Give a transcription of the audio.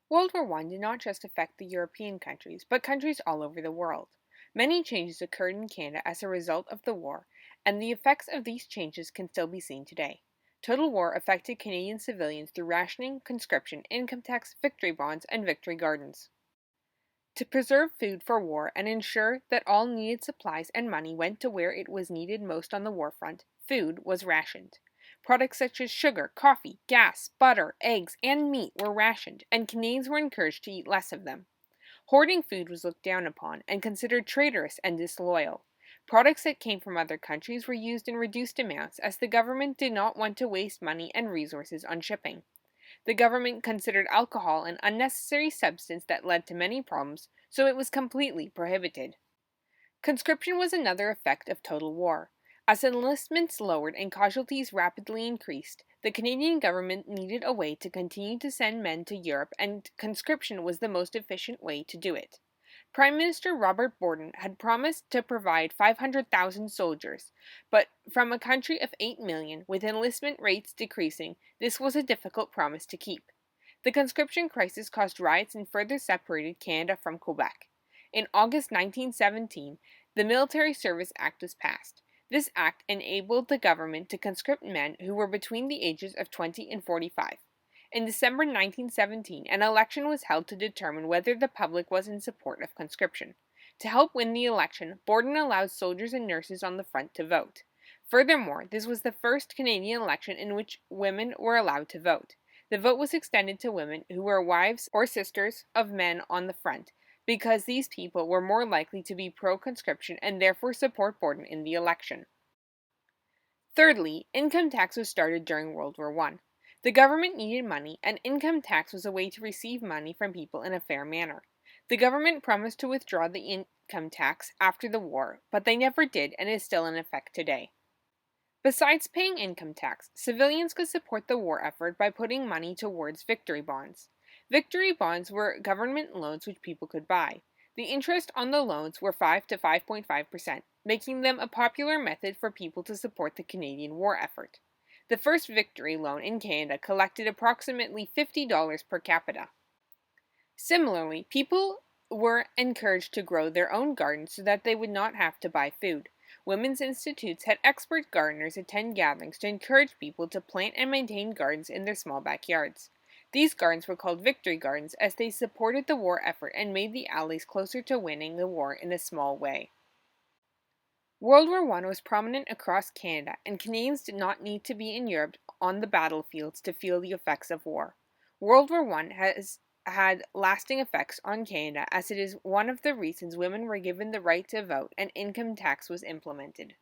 World War I did not just affect the European countries, but countries all over the world. Many changes occurred in Canada as a result of the war, and the effects of these changes can still be seen today. Total war affected Canadian civilians through rationing, conscription, income tax, victory bonds, and victory gardens. To preserve food for war and ensure that all needed supplies and money went to where it was needed most on the war front, food was rationed. Products such as sugar, coffee, gas, butter, eggs, and meat were rationed, and Canadians were encouraged to eat less of them. Hoarding food was looked down upon and considered traitorous and disloyal. Products that came from other countries were used in reduced amounts as the government did not want to waste money and resources on shipping. The government considered alcohol an unnecessary substance that led to many problems, so it was completely prohibited. Conscription was another effect of total war. As enlistments lowered and casualties rapidly increased, the Canadian government needed a way to continue to send men to Europe, and conscription was the most efficient way to do it. Prime Minister Robert Borden had promised to provide 500,000 soldiers, but from a country of 8 million, with enlistment rates decreasing, this was a difficult promise to keep. The conscription crisis caused riots and further separated Canada from Quebec. In August 1917, the Military Service Act was passed. This act enabled the government to conscript men who were between the ages of 20 and 45. In December 1917, an election was held to determine whether the public was in support of conscription. To help win the election, Borden allowed soldiers and nurses on the front to vote. Furthermore, this was the first Canadian election in which women were allowed to vote. The vote was extended to women who were wives or sisters of men on the front, because these people were more likely to be pro-conscription and therefore support Borden in the election. Thirdly, income tax was started during World War I. The government needed money, and income tax was a way to receive money from people in a fair manner. The government promised to withdraw the income tax after the war, but they never did and is still in effect today. Besides paying income tax, civilians could support the war effort by putting money towards victory bonds. Victory bonds were government loans which people could buy. The interest on the loans were 5 to 5.5%, making them a popular method for people to support the Canadian war effort. The first victory loan in Canada collected approximately $50 per capita. Similarly, people were encouraged to grow their own gardens so that they would not have to buy food. Women's institutes had expert gardeners attend gatherings to encourage people to plant and maintain gardens in their small backyards. These gardens were called victory gardens as they supported the war effort and made the Allies closer to winning the war in a small way. World War I was prominent across Canada, and Canadians did not need to be in Europe on the battlefields to feel the effects of war. World War I has had lasting effects on Canada as it is one of the reasons women were given the right to vote and income tax was implemented.